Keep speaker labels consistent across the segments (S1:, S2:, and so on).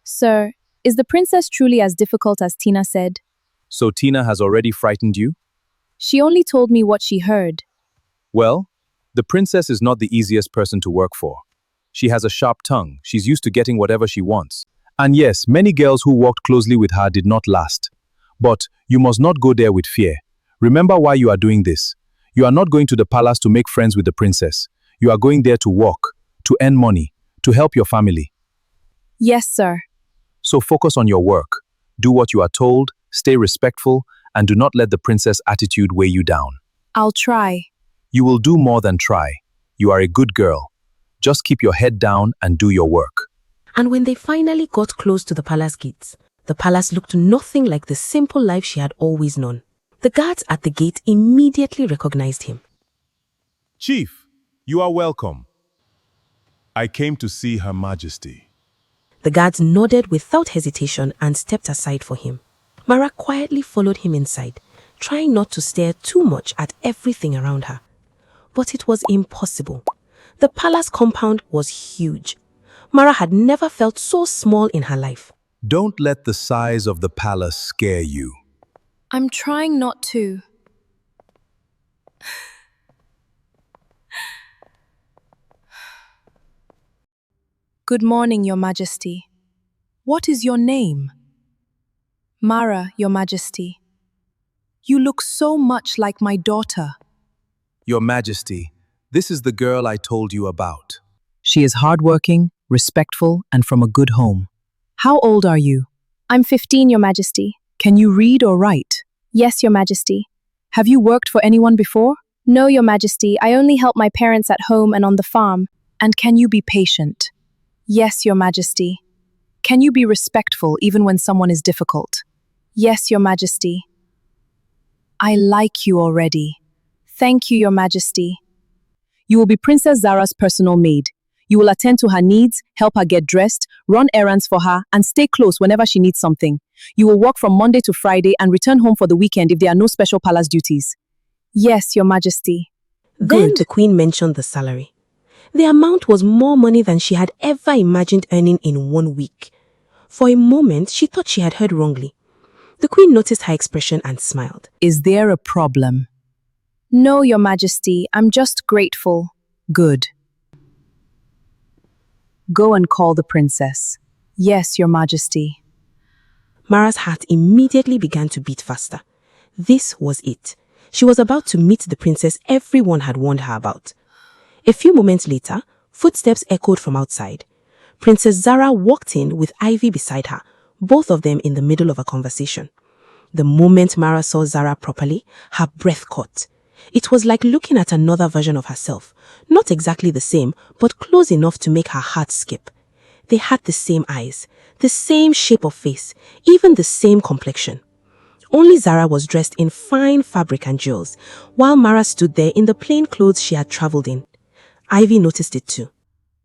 S1: Sir, is the princess truly as difficult as Tina said?
S2: So Tina has already frightened you?
S1: She only told me what she heard.
S2: Well, the princess is not the easiest person to work for. She has a sharp tongue, she's used to getting whatever she wants. And yes, many girls who worked closely with her did not last. But you must not go there with fear. Remember why you are doing this. You are not going to the palace to make friends with the princess. You are going there to work, to earn money, to help your family.
S1: Yes, sir.
S2: So focus on your work. Do what you are told, stay respectful, and do not let the princess attitude weigh you down.
S1: I'll try.
S2: You will do more than try. You are a good girl. Just keep your head down and do your work.
S3: And when they finally got close to the palace gates, the palace looked nothing like the simple life she had always known. The guards at the gate immediately recognized him.
S4: Chief, you are welcome. I came to see Her Majesty.
S3: The guards nodded without hesitation and stepped aside for him. Mara quietly followed him inside, trying not to stare too much at everything around her. But it was impossible. The palace compound was huge. Mara had never felt so small in her life.
S2: Don't let the size of the palace scare you.
S1: I'm trying not to. Good morning, Your Majesty. What is your name? Mara, Your Majesty. You look so much like my daughter.
S2: Your Majesty, this is the girl I told you about.
S5: She is hardworking, respectful, and from a good home. How old are you?
S1: I'm 15, Your Majesty.
S5: Can you read or write?
S1: Yes, Your Majesty.
S5: Have you worked for anyone before?
S1: No, Your Majesty. I only help my parents at home and on the farm.
S5: And can you be patient?
S1: Yes, Your Majesty.
S5: Can you be respectful even when someone is difficult?
S1: Yes, Your Majesty.
S5: I like you already.
S1: Thank you, Your Majesty.
S5: You will be Princess Zara's personal maid. You will attend to her needs, help her get dressed, run errands for her, and stay close whenever she needs something. You will work from Monday to Friday and return home for the weekend if there are no special palace duties.
S1: Yes, Your Majesty.
S3: Then the queen mentioned the salary. The amount was more money than she had ever imagined earning in 1 week. For a moment, she thought she had heard wrongly. The queen noticed her expression and smiled.
S5: Is there a problem?
S1: No, Your Majesty. I'm just grateful.
S5: Good. Go and call the princess.
S1: Yes, Your Majesty.
S3: Mara's heart immediately began to beat faster. This was it. She was about to meet the princess everyone had warned her about. A few moments later, footsteps echoed from outside. Princess Zara walked in with Ivy beside her, both of them in the middle of a conversation. The moment Mara saw Zara properly, her breath caught. It was like looking at another version of herself, not exactly the same, but close enough to make her heart skip. They had the same eyes, the same shape of face, even the same complexion. Only Zara was dressed in fine fabric and jewels, while Mara stood there in the plain clothes she had traveled in. Ivy noticed it too.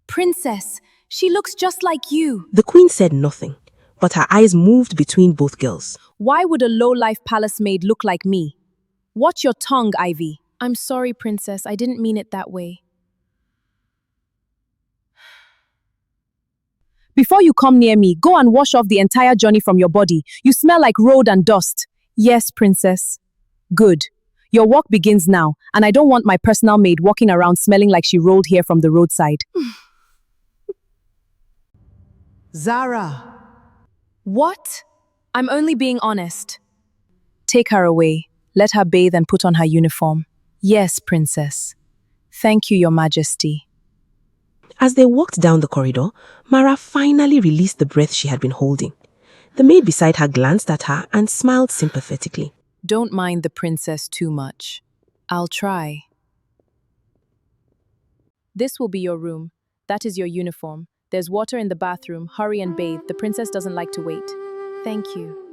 S1: Princess, she looks just like you.
S3: The queen said nothing, but her eyes moved between both girls.
S1: Why would a low-life palace maid look like me? Watch your tongue, Ivy. I'm sorry, Princess. I didn't mean it that way.
S5: Before you come near me, go and wash off the entire journey from your body. You smell like road and dust.
S1: Yes, Princess.
S5: Good. Your walk begins now, and I don't want my personal maid walking around smelling like she rolled here from the roadside.
S6: Zara.
S1: What? I'm only being honest.
S5: Take her away. Let her bathe and put on her uniform. Yes, Princess. Thank you, Your Majesty.
S3: As they walked down the corridor, Mara finally released the breath she had been holding. The maid beside her glanced at her and smiled sympathetically.
S5: Don't mind the princess too much. I'll try.
S1: This will be your room. That is your uniform. There's water in the bathroom. Hurry and bathe. The princess doesn't like to wait. Thank you.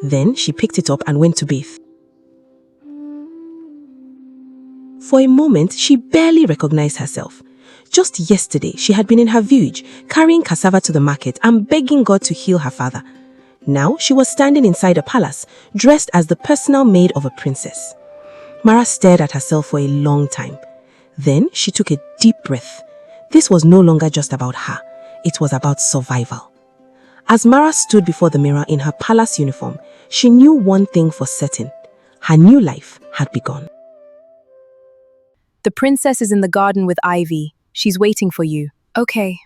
S3: Then she picked it up and went to bathe. For a moment, she barely recognized herself. Just yesterday, she had been in her village, carrying cassava to the market and begging God to heal her father. Now she was standing inside a palace, dressed as the personal maid of a princess. Mara stared at herself for a long time. Then she took a deep breath. This was no longer just about her. It was about survival. As Mara stood before the mirror in her palace uniform, she knew one thing for certain. Her new life had begun.
S5: The princess is in the garden with Ivy. She's waiting for you. Okay.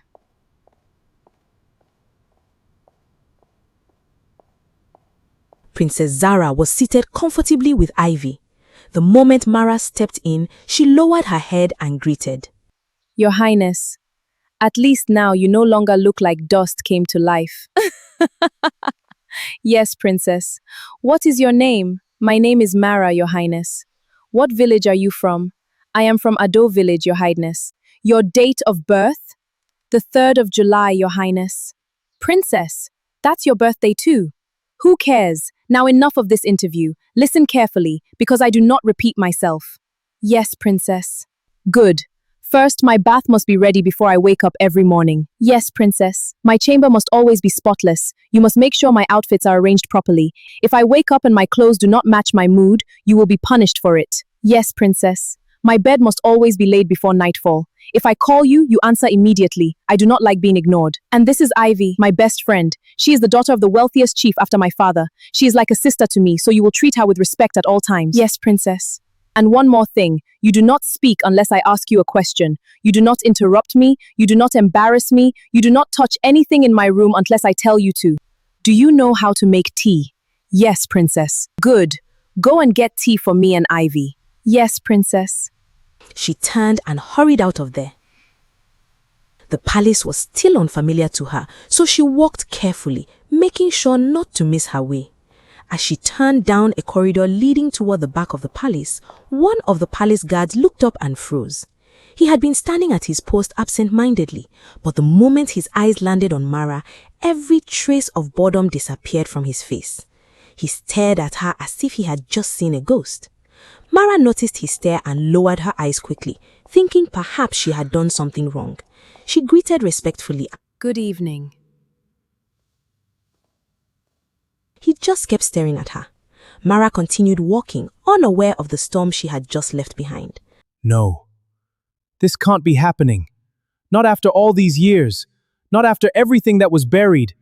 S3: Princess Zara was seated comfortably with Ivy. The moment Mara stepped in, she lowered her head and greeted.
S5: Your Highness, at least now you no longer look like dust came to life. Yes, Princess. What is your name? My name is Mara, Your Highness. What village are you from? I am from Ado village, Your Highness. Your date of birth? The 3rd of July, Your Highness. Princess, that's your birthday too. Who cares? Now enough of this interview. Listen carefully, because I do not repeat myself. Yes, Princess. Good. First, my bath must be ready before I wake up every morning. Yes, Princess. My chamber must always be spotless. You must make sure my outfits are arranged properly. If I wake up and my clothes do not match my mood, you will be punished for it. Yes, Princess. My bed must always be laid before nightfall. If I call you, you answer immediately. I do not like being ignored. And this is Ivy, my best friend. She is the daughter of the wealthiest chief after my father. She is like a sister to me, so you will treat her with respect at all times. Yes, Princess. And one more thing, you do not speak unless I ask you a question. You do not interrupt me, you do not embarrass me, you do not touch anything in my room unless I tell you to. Do you know how to make tea? Yes, Princess. Good. Go and get tea for me and Ivy. Yes, Princess.
S3: She turned and hurried out of there. The palace was still unfamiliar to her, so she walked carefully, making sure not to miss her way. As she turned down a corridor leading toward the back of the palace, one of the palace guards looked up and froze. He had been standing at his post absent-mindedly, but the moment his eyes landed on Mara, every trace of boredom disappeared from his face. He stared at her as if he had just seen a ghost. Mara noticed his stare and lowered her eyes quickly, thinking perhaps she had done something wrong. She greeted respectfully.
S5: Good evening.
S3: He just kept staring at her. Mara continued walking, unaware of the storm she had just left behind.
S2: No. This can't be happening. Not after all these years. Not after everything that was buried.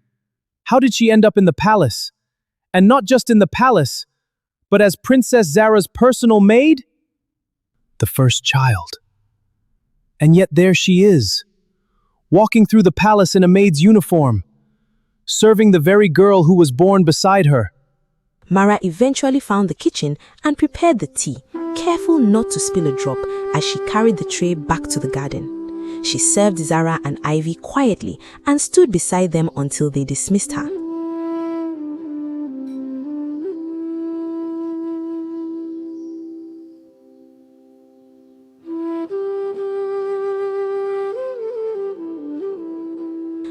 S2: How did she end up in the palace? And not just in the palace, but as Princess Zara's personal maid? The first child. And yet there she is, walking through the palace in a maid's uniform, serving the very girl who was born beside her.
S3: Mara eventually found the kitchen and prepared the tea, careful not to spill a drop as she carried the tray back to the garden. She served Zara and Ivy quietly and stood beside them until they dismissed her.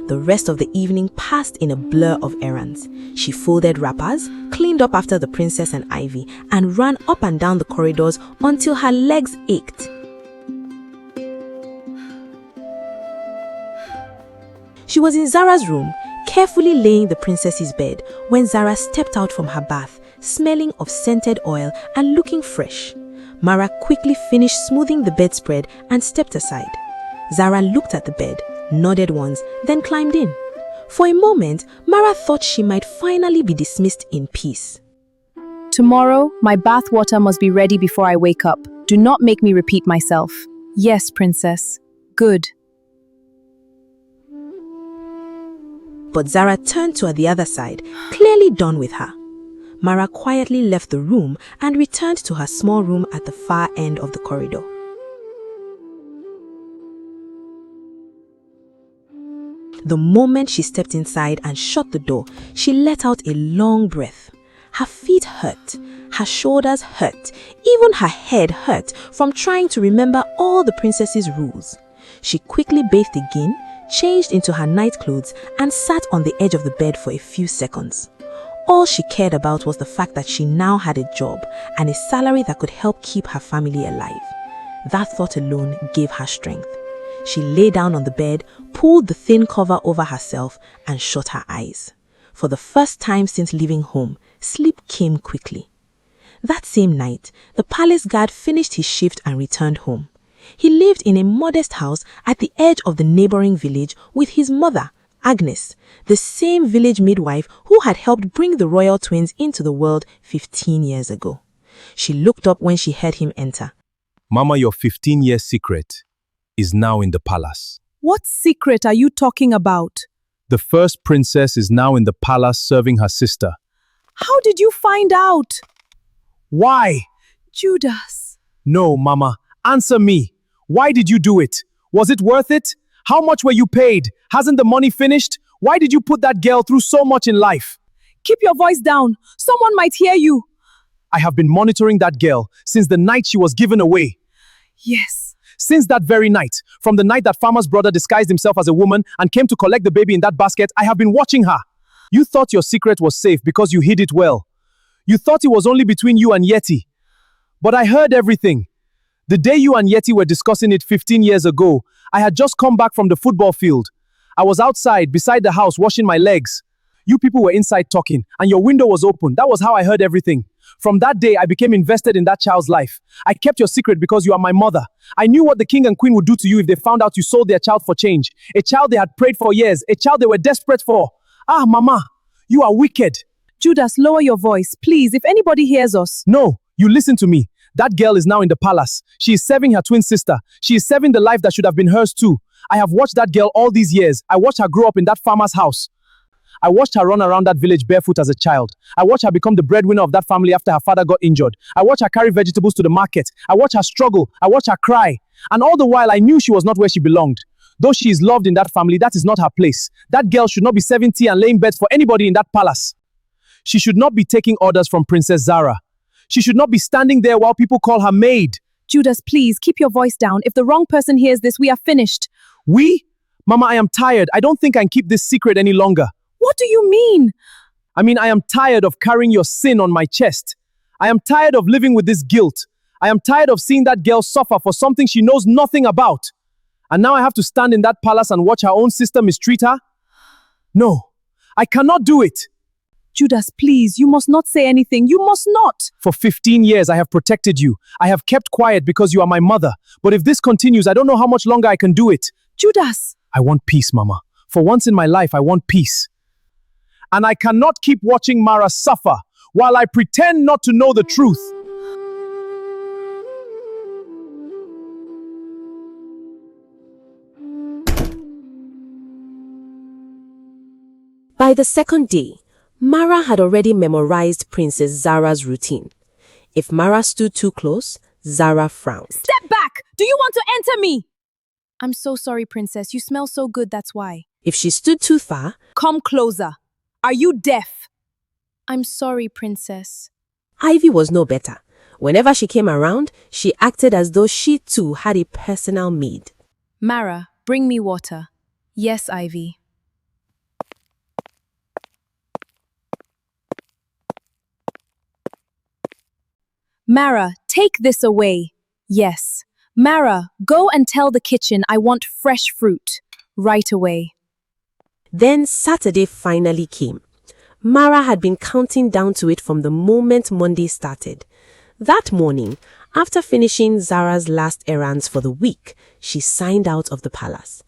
S3: The rest of the evening passed in a blur of errands. She folded wrappers, cleaned up after the princess and Ivy, and ran up and down the corridors until her legs ached. She was in Zara's room, carefully laying the princess's bed, when Zara stepped out from her bath, smelling of scented oil and looking fresh. Mara quickly finished smoothing the bedspread and stepped aside. Zara looked at the bed, nodded once, then climbed in. For a moment, Mara thought she might finally be dismissed in peace.
S5: Tomorrow, my bath water must be ready before I wake up. Do not make me repeat myself. Yes, Princess. Good.
S3: But Zara turned to the other side, clearly done with her. Mara quietly left the room and returned to her small room at the far end of the corridor. The moment she stepped inside and shut the door, she let out a long breath. Her feet hurt, her shoulders hurt, even her head hurt from trying to remember all the princess's rules. She quickly bathed again, changed into her nightclothes, and sat on the edge of the bed for a few seconds. All she cared about was the fact that she now had a job and a salary that could help keep her family alive. That thought alone gave her strength. She lay down on the bed, pulled the thin cover over herself, and shut her eyes. For the first time since leaving home, sleep came quickly. That same night, the palace guard finished his shift and returned home. He lived in a modest house at the edge of the neighboring village with his mother, Agnes, the same village midwife who had helped bring the royal twins into the world 15 years ago. She looked up when she heard him enter.
S2: Mama, your 15-year secret is now in the palace.
S5: What secret are you talking about?
S2: The first princess is now in the palace serving her sister.
S5: How did you find out?
S2: Why?
S5: Judas.
S2: No, Mama. Answer me. Why did you do it? Was it worth it? How much were you paid? Hasn't the money finished? Why did you put that girl through so much in life?
S5: Keep your voice down. Someone might hear you.
S2: I have been monitoring that girl since the night she was given away.
S5: Yes.
S2: Since that very night, from the night that farmer's brother disguised himself as a woman and came to collect the baby in that basket, I have been watching her. You thought your secret was safe because you hid it well. You thought it was only between you and Yeti. But I heard everything. The day you and Yeti were discussing it 15 years ago, I had just come back from the football field. I was outside, beside the house, washing my legs. You people were inside talking, and your window was open. That was how I heard everything. From that day, I became invested in that child's life. I kept your secret because you are my mother. I knew what the king and queen would do to you if they found out you sold their child for change. A child they had prayed for years, a child they were desperate for. Ah, Mama, you are wicked.
S5: Judas, lower your voice, please, if anybody hears us.
S2: No, you listen to me. That girl is now in the palace. She is serving her twin sister. She is serving the life that should have been hers too. I have watched that girl all these years. I watched her grow up in that farmer's house. I watched her run around that village barefoot as a child. I watched her become the breadwinner of that family after her father got injured. I watched her carry vegetables to the market. I watched her struggle. I watched her cry. And all the while, I knew she was not where she belonged. Though she is loved in that family, that is not her place. That girl should not be serving tea and laying beds for anybody in that palace. She should not be taking orders from Princess Zara. She should not be standing there while people call her maid.
S5: Judas, please, keep your voice down. If the wrong person hears this, we are finished.
S2: We? Mama, I am tired. I don't think I can keep this secret any longer.
S5: What do you mean?
S2: I mean, I am tired of carrying your sin on my chest. I am tired of living with this guilt. I am tired of seeing that girl suffer for something she knows nothing about. And now I have to stand in that palace and watch her own sister mistreat her? No, I cannot do it.
S5: Judas, please, you must not say anything. You must not.
S2: For 15 years, I have protected you. I have kept quiet because you are my mother. But if this continues, I don't know how much longer I can do it.
S5: Judas.
S2: I want peace, Mama. For once in my life, I want peace. And I cannot keep watching Mara suffer while I pretend not to know the truth.
S3: By the second day, Mara had already memorized Princess Zara's routine. If Mara stood too close, Zara frowned.
S5: Step back! Do you want to enter me? I'm so sorry, Princess. You smell so good, that's why.
S3: If she stood too far,
S5: come closer. Are you deaf? I'm sorry, Princess.
S3: Ivy was no better. Whenever she came around, she acted as though she too had a personal maid.
S5: Mara, bring me water. Yes, Ivy. Mara, take this away. Yes. Mara, go and tell the kitchen I want fresh fruit. Right away.
S3: Then Saturday finally came. Mara had been counting down to it from the moment Monday started. That morning, after finishing Zara's last errands for the week, she signed out of the palace.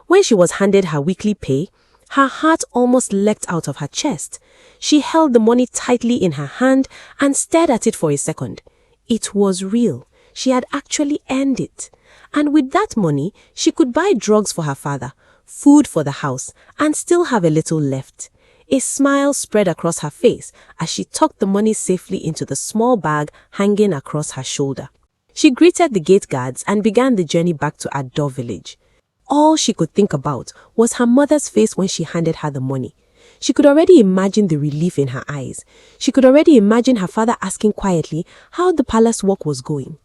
S3: When she was handed her weekly pay, her heart almost leapt out of her chest. She held the money tightly in her hand and stared at it for a second. It was real. She had actually earned it. And with that money, she could buy drugs for her father, food for the house, and still have a little left. A smile spread across her face as she tucked the money safely into the small bag hanging across her shoulder. She greeted the gate guards and began the journey back to Ador village. All she could think about was her mother's face when she handed her the money. She could already imagine the relief in her eyes. She could already imagine her father asking quietly how the palace work was going.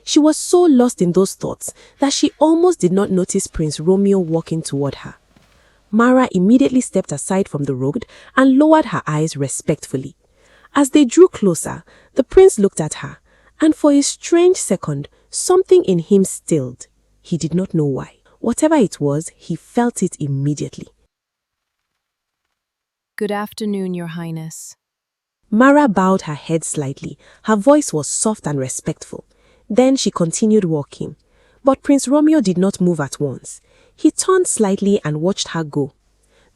S3: She was so lost in those thoughts that she almost did not notice Prince Romeo walking toward her. Mara immediately stepped aside from the road and lowered her eyes respectfully. As they drew closer, the prince looked at her, and for a strange second, something in him stilled. He did not know why. Whatever it was, he felt it immediately.
S1: Good afternoon, Your Highness.
S3: Mara bowed her head slightly. Her voice was soft and respectful. Then she continued walking. But Prince Romeo did not move at once. He turned slightly and watched her go.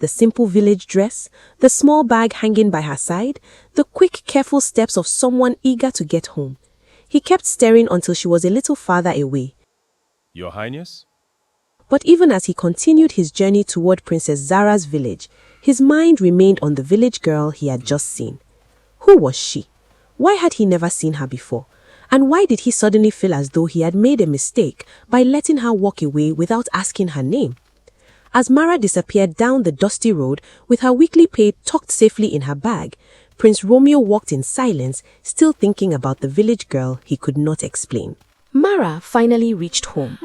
S3: The simple village dress, the small bag hanging by her side, the quick, careful steps of someone eager to get home. He kept staring until she was a little farther away.
S4: Your Highness?
S3: But even as he continued his journey toward Princess Zara's village, his mind remained on the village girl he had just seen. Who was she? Why had he never seen her before? And why did he suddenly feel as though he had made a mistake by letting her walk away without asking her name? As Mara disappeared down the dusty road with her weekly pay tucked safely in her bag, Prince Romeo walked in silence, still thinking about the village girl he could not explain. Mara finally reached home.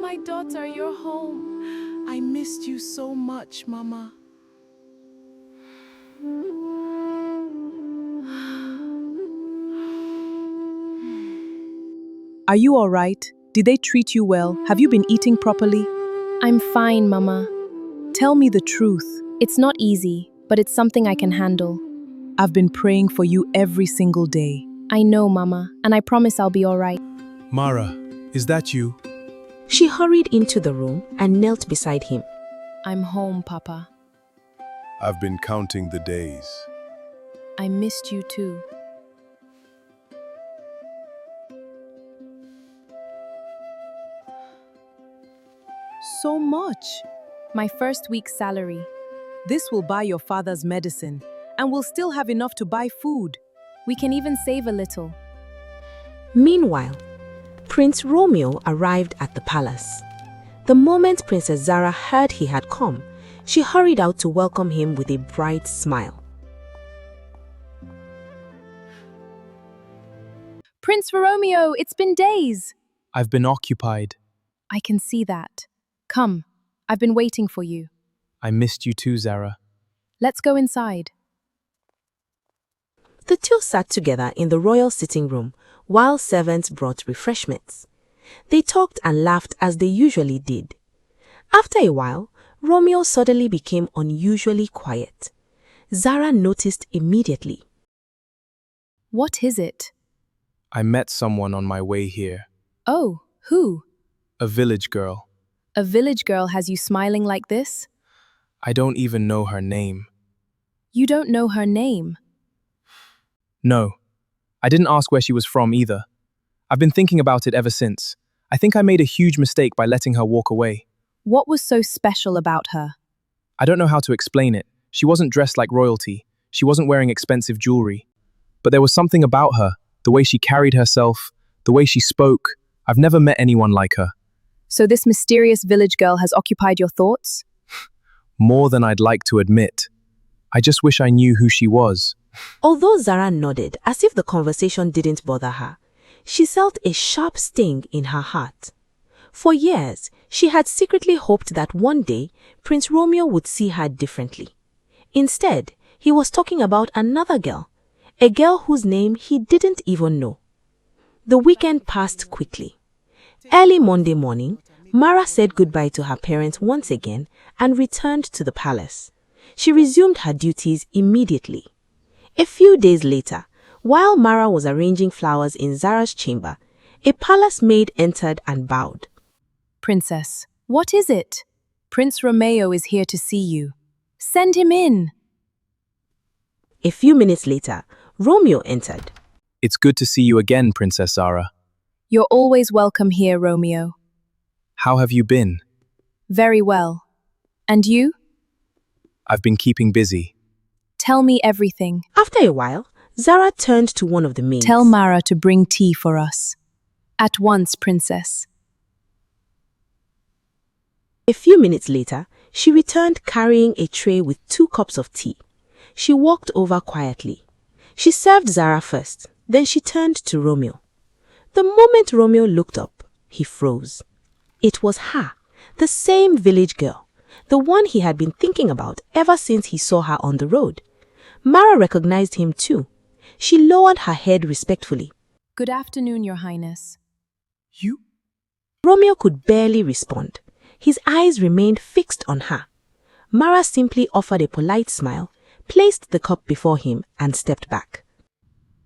S1: My daughter, you're home.
S6: I missed you so much, Mama.
S5: Are you all right? Did they treat you well? Have you been eating properly?
S1: I'm fine, Mama.
S5: Tell me the truth.
S1: It's not easy, but it's something I can handle.
S5: I've been praying for you every single day.
S1: I know, Mama, and I promise I'll be all right.
S4: Mara, is that you?
S3: She hurried into the room and knelt beside him.
S1: I'm home, Papa.
S4: I've been counting the days.
S1: I missed you too.
S5: So much.
S1: My first week's salary.
S5: This will buy your father's medicine, and we'll still have enough to buy food.
S1: We can even save a little.
S3: Meanwhile, Prince Romeo arrived at the palace. The moment Princess Zara heard he had come, she hurried out to welcome him with a bright smile.
S1: Prince Romeo, it's been days.
S2: I've been occupied.
S1: I can see that. Come, I've been waiting for you.
S2: I missed you too, Zara.
S1: Let's go inside.
S3: The two sat together in the royal sitting room while servants brought refreshments. They talked and laughed as they usually did. After a while, Romeo suddenly became unusually quiet. Zara noticed immediately.
S1: What is it?
S2: I met someone on my way here.
S1: Oh, who?
S2: A village girl.
S1: A village girl has you smiling like this?
S2: I don't even know her name.
S1: You don't know her name?
S2: No, I didn't ask where she was from either. I've been thinking about it ever since. I think I made a huge mistake by letting her walk away.
S1: What was so special about her?
S2: I don't know how to explain it. She wasn't dressed like royalty. She wasn't wearing expensive jewelry. But there was something about her, the way she carried herself, the way she spoke. I've never met anyone like her.
S1: So this mysterious village girl has occupied your thoughts?
S2: More than I'd like to admit. I just wish I knew who she was.
S3: Although Zara nodded as if the conversation didn't bother her, she felt a sharp sting in her heart. For years, she had secretly hoped that one day Prince Romeo would see her differently. Instead, he was talking about another girl, a girl whose name he didn't even know. The weekend passed quickly. Early Monday morning, Mara said goodbye to her parents once again and returned to the palace. She resumed her duties immediately. A few days later, while Mara was arranging flowers in Zara's chamber, a palace maid entered and bowed.
S1: Princess, what is it? Prince Romeo is here to see you. Send him in.
S3: A few minutes later, Romeo entered.
S2: It's good to see you again, Princess Zara.
S1: You're always welcome here, Romeo.
S2: How have you been?
S1: Very well. And you?
S2: I've been keeping busy.
S1: Tell me everything.
S3: After a while, Zara turned to one of the maids.
S1: Tell Mara to bring tea for us. At once, Princess.
S3: A few minutes later, she returned carrying a tray with 2 cups of tea. She walked over quietly. She served Zara first, then she turned to Romeo. The moment Romeo looked up, he froze. It was her, the same village girl, the one he had been thinking about ever since he saw her on the road. Mara recognized him too. She lowered her head respectfully.
S1: Good afternoon, Your Highness.
S2: You?
S3: Romeo could barely respond. His eyes remained fixed on her. Mara simply offered a polite smile, placed the cup before him, and stepped back.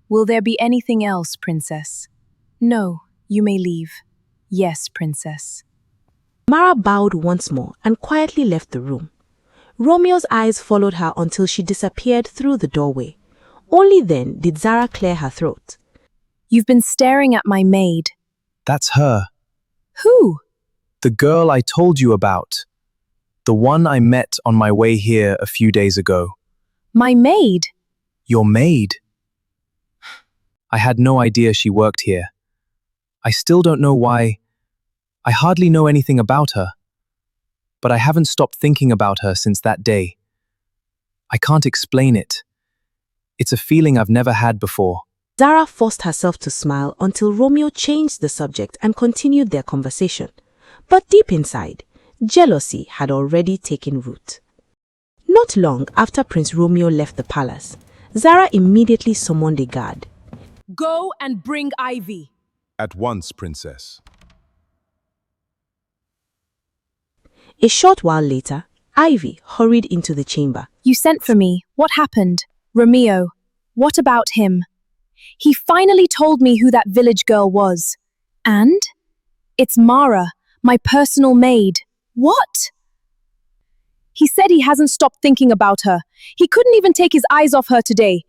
S1: Will there be anything else, Princess? No, you may leave. Yes, Princess.
S3: Mara bowed once more and quietly left the room. Romeo's eyes followed her until she disappeared through the doorway. Only then did Zara clear her throat.
S1: You've been staring at my maid.
S2: That's her.
S1: Who?
S2: The girl I told you about. The one I met on my way here a few days ago.
S1: My maid?
S2: Your maid. I had no idea she worked here. I still don't know why. I hardly know anything about her. But I haven't stopped thinking about her since that day. I can't explain it. It's a feeling I've never had before.
S3: Zara forced herself to smile until Romeo changed the subject and continued their conversation. But deep inside, jealousy had already taken root. Not long after Prince Romeo left the palace, Zara immediately summoned a guard.
S1: Go and bring Ivy.
S4: At once, Princess.
S3: A short while later, Ivy hurried into the chamber.
S1: You sent for me. What happened? Romeo. What about him? He finally told me who that village girl was. And? It's Mara, my personal maid. What? He said he hasn't stopped thinking about her. He couldn't even take his eyes off her today.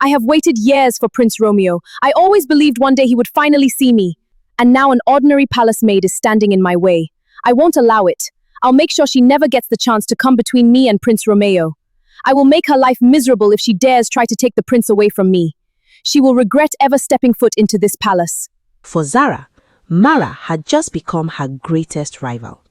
S1: I have waited years for Prince Romeo. I always believed one day he would finally see me. And now an ordinary palace maid is standing in my way. I won't allow it. I'll make sure she never gets the chance to come between me and Prince Romeo. I will make her life miserable if she dares try to take the prince away from me. She will regret ever stepping foot into this palace.
S3: For Zara, Mara had just become her greatest rival.